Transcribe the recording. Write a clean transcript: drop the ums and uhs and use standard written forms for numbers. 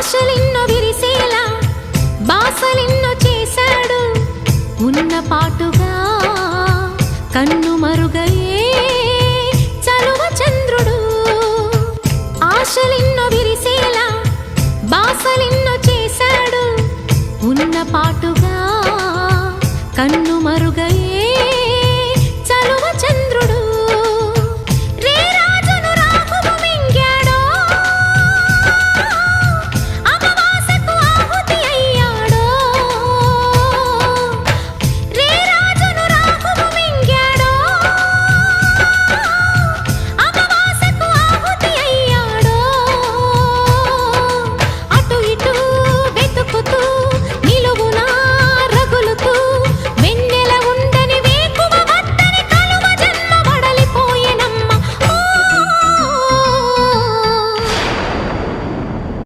ఆశలిన్నో విరిసేలా బాసలిన్నో చేశాడు ఉన్న పాటుగా కన్ను మరుగయే చలువ చంద్రుడు ఆశలిన్నో విరిసే